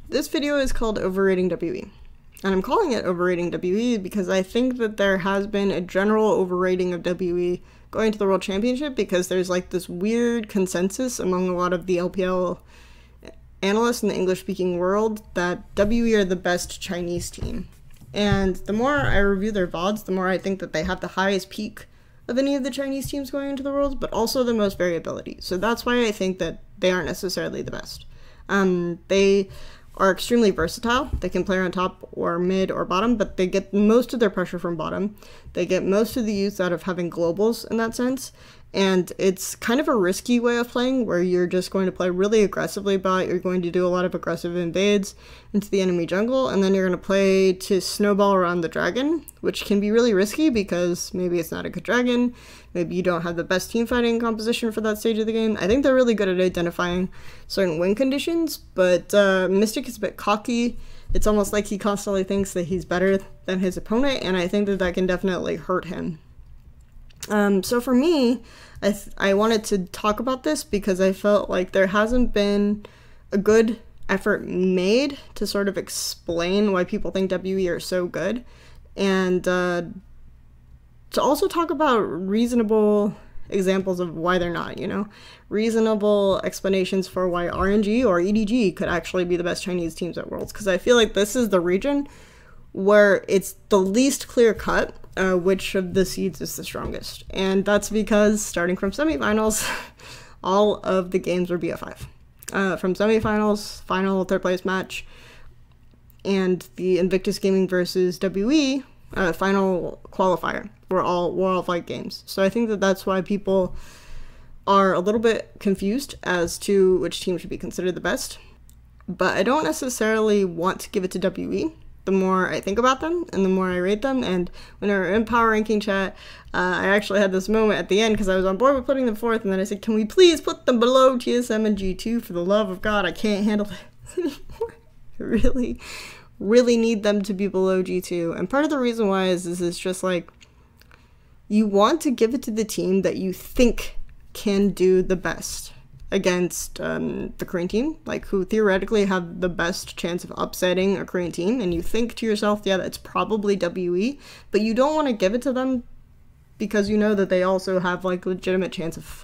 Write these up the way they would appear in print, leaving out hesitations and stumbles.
This video is called Overrating WE. And I'm calling it Overrating WE because I think that there has been a general overrating of WE going to the World Championship because there's like this weird consensus among a lot of the LPL analysts in the English-speaking world that WE are the best Chinese team. And the more I review their VODs, the more I think that they have the highest peak of any of the Chinese teams going into the Worlds, but also the most variability. So that's why I think that they aren't necessarily the best. They are extremely versatile. They can play on top or mid or bottom, but they get most of their pressure from bottom. They get most of the use out of having globals in that sense. And it's kind of a risky way of playing where you're just going to play really aggressively bot. You're going to do a lot of aggressive invades into the enemy jungle, and then you're going to play to snowball around the dragon, which can be really risky because maybe it's not a good dragon. Maybe you don't have the best team fighting composition for that stage of the game. I think they're really good at identifying certain win conditions, but Mystic is a bit cocky. It's almost like he constantly thinks that he's better than his opponent, and I think that that can definitely hurt him. So for me, I wanted to talk about this because I felt like there hasn't been a good effort made to sort of explain why people think WE are so good, and to also talk about reasonable examples of why they're not, reasonable explanations for why RNG or EDG could actually be the best Chinese teams at Worlds, because I feel like this is the region where it's the least clear cut which of the seeds is the strongest. And that's because starting from semifinals, all of the games were BF5. From semifinals, final, third place match, and the Invictus Gaming versus WE final qualifier were all fight games. So I think that that's why people are a little bit confused as to which team should be considered the best. But I don't necessarily want to give it to WE. The more I think about them and the more I rate them, and when we were in power ranking chat, I actually had this moment at the end because I was on board with putting them fourth, and then I said, can we please put them below TSM and G2? For the love of God, I can't handle this anymore. I really need them to be below G2. And part of the reason why is this is just like, you want to give it to the team that you think can do the best against the Korean team, like who theoretically have the best chance of upsetting a Korean team, and you think to yourself, yeah, that's probably WE, but you don't want to give it to them because you know that they also have like legitimate chance of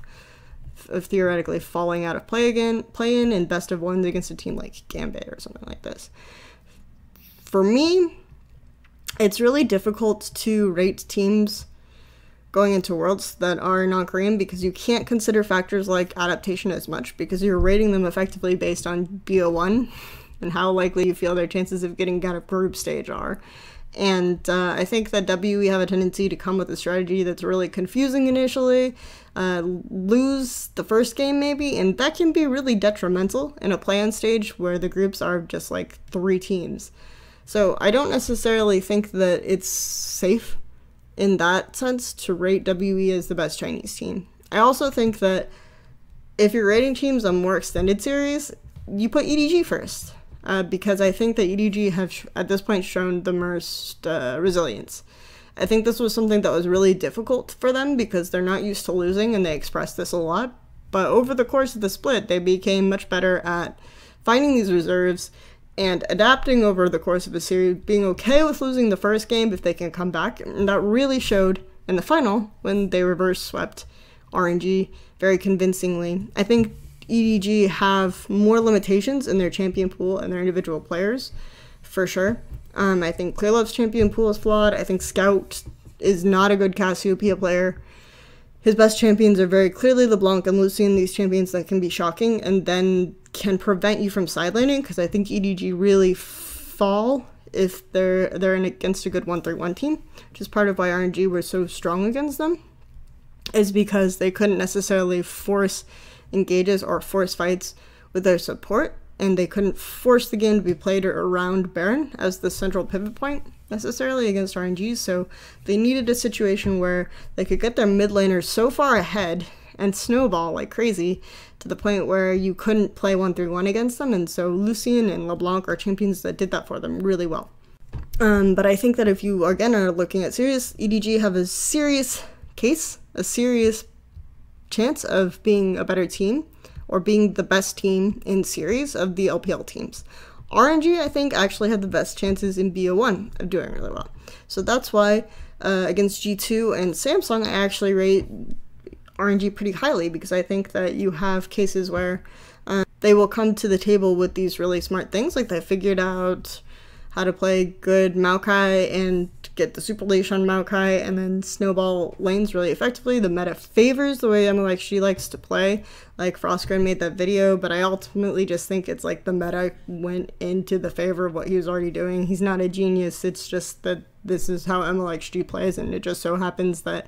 theoretically falling out of play-in and best of ones against a team like Gambit or something like this. For me, it's really difficult to rate teams going into Worlds that are non-Korean because you can't consider factors like adaptation as much because you're rating them effectively based on BO1 and how likely you feel their chances of getting out of group stage are. And I think that WE have a tendency to come with a strategy that's really confusing initially, lose the first game maybe, and that can be really detrimental in a play-in stage where the groups are just like 3 teams. So I don't necessarily think that it's safe in that sense to rate WE as the best Chinese team. I also think that if you're rating teams on more extended series, you put EDG first, because I think that EDG have at this point shown the most resilience. I think this was something that was really difficult for them because they're not used to losing and they expressed this a lot, but over the course of the split they became much better at finding these reserves and adapting over the course of a series, being okay with losing the first game if they can come back, and that really showed in the final when they reverse swept RNG very convincingly. I think EDG have more limitations in their champion pool and their individual players, for sure. I think Clearlove's champion pool is flawed. I think Scout is not a good Cassiopeia player. His best champions are very clearly LeBlanc and Lucian, these champions that can be shocking and then can prevent you from sidelaning, because I think EDG really fall if they're in against a good 1-3-1 team, which is part of why RNG were so strong against them, is because they couldn't necessarily force engages or force fights with their support, and they couldn't force the game to be played around Baron as the central pivot point necessarily against RNG, so they needed a situation where they could get their mid laners so far ahead and snowball like crazy to the point where you couldn't play 1-3-1 against them, and so Lucian and LeBlanc are champions that did that for them really well. But I think that if you again are looking at serious, EDG have a serious case, a serious chance of being a better team or being the best team in series of the LPL teams. RNG, I think, actually had the best chances in BO1 of doing really well. So that's why against G2 and Samsung, I actually rate RNG pretty highly, because I think that you have cases where they will come to the table with these really smart things, like they figured out how to play good Maokai and get the super leash on Maokai and then snowball lanes really effectively. The meta favors the way she likes to play. Like Frostgren made that video, but I ultimately just think it's like the meta went into the favor of what he was already doing. He's not a genius, it's just that this is how MLXG plays, and it just so happens that,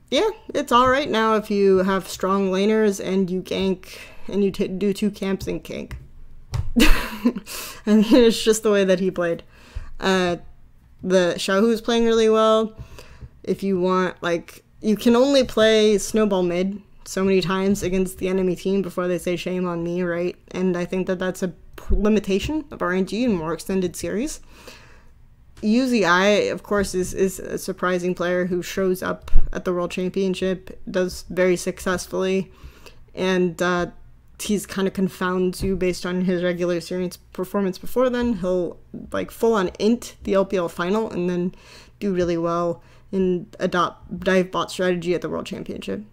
yeah, it's alright now if you have strong laners and you gank and you do 2 camps and gank. I mean, it's just the way that he played. The Xiaohu is playing really well. If you want, you can only play snowball mid so many times against the enemy team before they say shame on me, right? And I think that that's a limitation of RNG in more extended series. UZI, of course, is a surprising player who shows up at the World Championship, does very successfully, and he's kind of confounds you based on his regular series performance before then. He'll full on int the LPL final and then do really well and adopt dive bot strategy at the World Championship.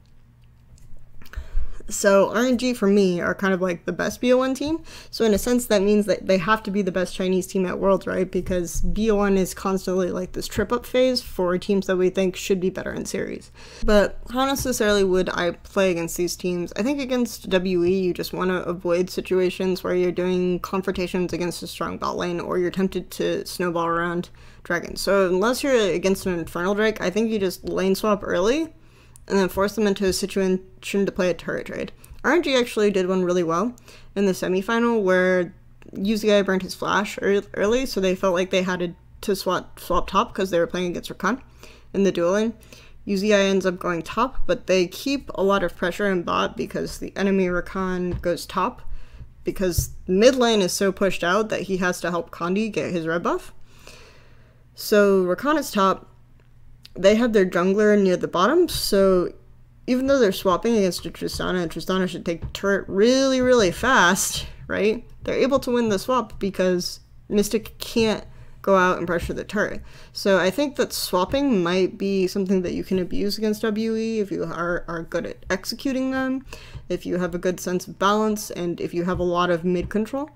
So RNG for me are kind of like the best BO1 team. So in a sense that means that they have to be the best Chinese team at Worlds, right? Because BO1 is constantly this trip up phase for teams that we think should be better in series. But how necessarily would I play against these teams? I think against WE you just want to avoid situations where you're doing confrontations against a strong bot lane or you're tempted to snowball around dragons. So unless you're against an Infernal Drake, I think you just lane swap early and then force them into a situation to play a turret trade. RNG actually did one really well in the semifinal where UZI burned his flash early, so they felt like they had to swap top because they were playing against Rakan in the duel lane. UZI ends up going top, but they keep a lot of pressure in bot because the enemy Rakan goes top because mid lane is so pushed out that he has to help Condi get his red buff. So Rakan is top. They have their jungler near the bottom, so even though they're swapping against a Tristana, and Tristana should take turret really, really fast, right? They're able to win the swap because Mystic can't go out and pressure the turret. So I think that swapping might be something that you can abuse against WE if you are good at executing them, if you have a good sense of balance, and if you have a lot of mid control.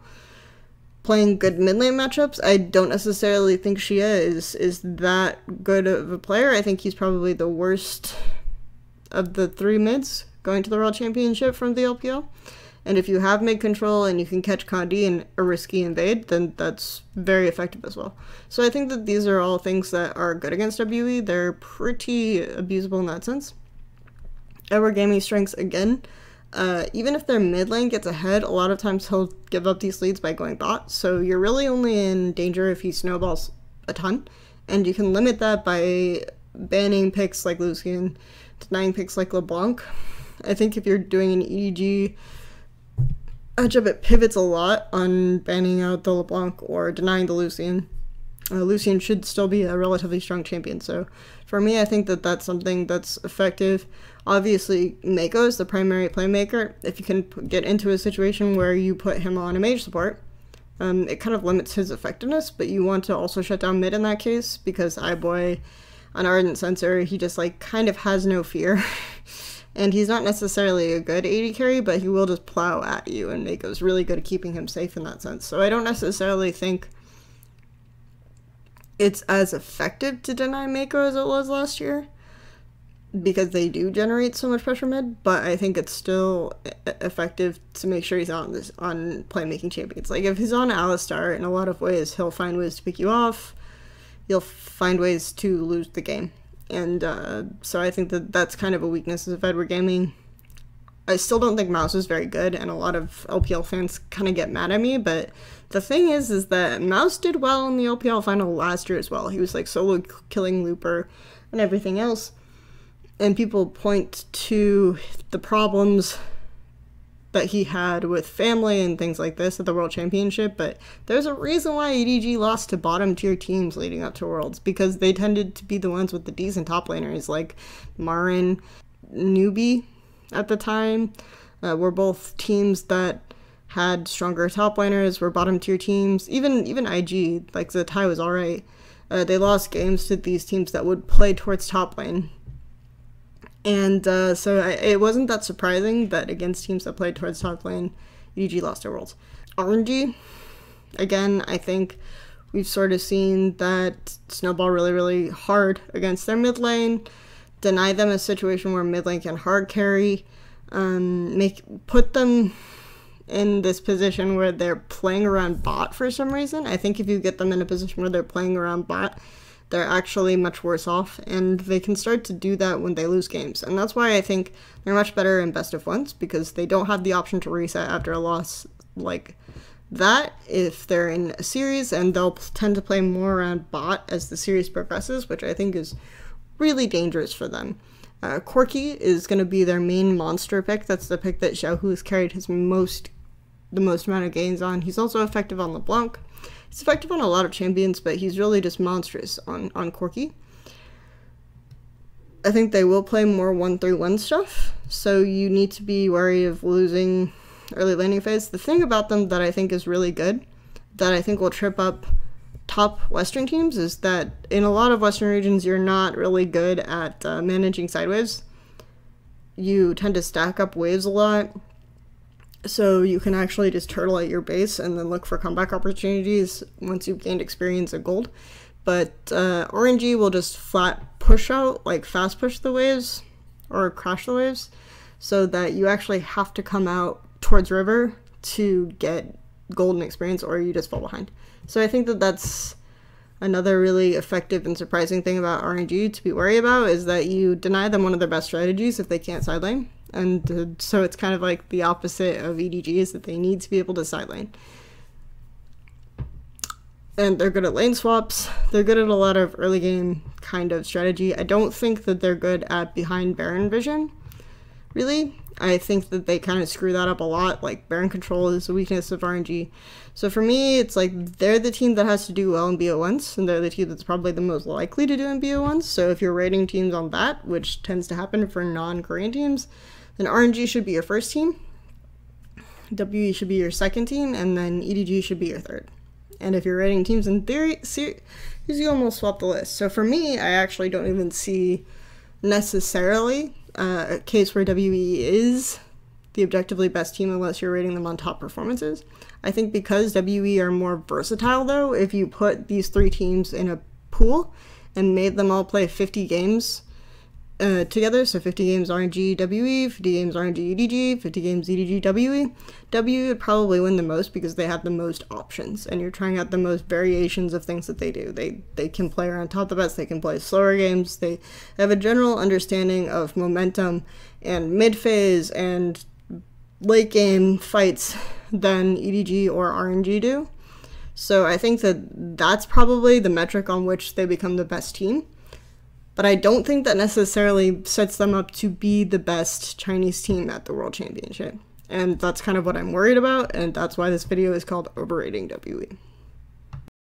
Playing good mid lane matchups, I don't necessarily think Xia is that good of a player. I think he's probably the worst of the 3 mids going to the World Championship from the LPL. And if you have mid control and you can catch Condi in a risky invade, then that's very effective as well. So I think that these are all things that are good against WE. They're pretty abusable in that sense. Edward Gaming strengths again. Even if their mid lane gets ahead, a lot of times he'll give up these leads by going bot, so you're really only in danger if he snowballs a ton, and you can limit that by banning picks like Lucian, denying picks like LeBlanc. I think if you're doing an EDG matchup, it pivots a lot on banning out the LeBlanc or denying the Lucian. Lucian should still be a relatively strong champion, so for me I think that that's something that's effective. Obviously Mako is the primary playmaker. If you can get into a situation where you put him on a mage support, it kind of limits his effectiveness, but you want to also shut down mid in that case because iBoy on Ardent Sensor, he just kind of has no fear. And he's not necessarily a good AD carry, but he will just plow at you, and Mako's really good at keeping him safe in that sense. So I don't necessarily think it's as effective to deny Mako as it was last year because they do generate so much pressure mid, but I think it's still effective to make sure he's on playmaking champions. If he's on Alistar, in a lot of ways he'll find ways to pick you off, you'll find ways to lose the game. And so I think that that's kind of a weakness of Edward Gaming. I still don't think Mouse is very good, and a lot of LPL fans kind of get mad at me, but the thing is that Mouse did well in the LPL final last year as well. He was solo killing Looper and everything else, and people point to the problems that he had with family and things like this at the World Championship, but there's a reason why EDG lost to bottom tier teams leading up to Worlds, because they tended to be the ones with the decent top laners like Marin, Newbie at the time, were both teams that had stronger top laners, were bottom tier teams. Even IG, like the tie was alright. They lost games to these teams that would play towards top lane. And it wasn't that surprising that against teams that played towards top lane, EDG lost their worlds. RNG, again, I think we've sort of seen that snowball really, really hard against their mid lane, deny them a situation where mid lane can hard carry, put them in this position where they're playing around bot for some reason. I think if you get them in a position where they're playing around bot, they're actually much worse off, and they can start to do that when they lose games. And that's why I think they're much better in best of ones, because they don't have the option to reset after a loss like that if they're in a series, and they'll tend to play more around bot as the series progresses, which I think is really dangerous for them. Corki is going to be their main monster pick. That's the pick that Xiaohu has carried the most amount of gains on. He's also effective on LeBlanc. He's effective on a lot of champions, but he's really just monstrous on Corki. I think they will play more 1-3-1 stuff, so you need to be wary of losing early laning phase. The thing about them that I think is really good, that I think will trip up top Western teams, is that in a lot of Western regions, you're not really good at managing side waves. You tend to stack up waves a lot, so you can actually just turtle at your base and then look for comeback opportunities once you've gained experience at gold. But RNG will just flat push out, like fast push the waves or crash the waves, so that you actually have to come out towards river to get golden experience, or you just fall behind. So I think that that's another really effective and surprising thing about RNG to be worried about, is that you deny them one of their best strategies if they can't side lane. And so it's kind of like the opposite of EDG, is that they need to be able to side lane. And they're good at lane swaps. They're good at a lot of early game kind of strategy. I don't think that they're good at behind Baron vision, really. I think that they kind of screw that up a lot. Like, Baron control is a weakness of RNG. So for me, it's like they're the team that has to do well in BO1s, and they're the team that's probably the most likely to do in BO1s. So if you're rating teams on that, which tends to happen for non-Korean teams, then RNG should be your first team, WE should be your second team, and then EDG should be your third. And if you're rating teams in theory, you almost swap the list. So for me, I actually don't even see necessarily a case where WE is the objectively best team unless you're rating them on top performances. I think because WE are more versatile, though, if you put these three teams in a pool and made them all play 50 games together, so 50 games RNG WE, 50 games RNG EDG, 50 games EDG WE would probably win the most because they have the most options, and you're trying out the most variations of things that they do. They can play around top the best, they can play slower games, they have a general understanding of momentum and mid phase and late game fights than EDG or RNG do. So I think that that's probably the metric on which they become the best team. But I don't think that necessarily sets them up to be the best Chinese team at the World Championship. And that's kind of what I'm worried about, and that's why this video is called Overrating WE.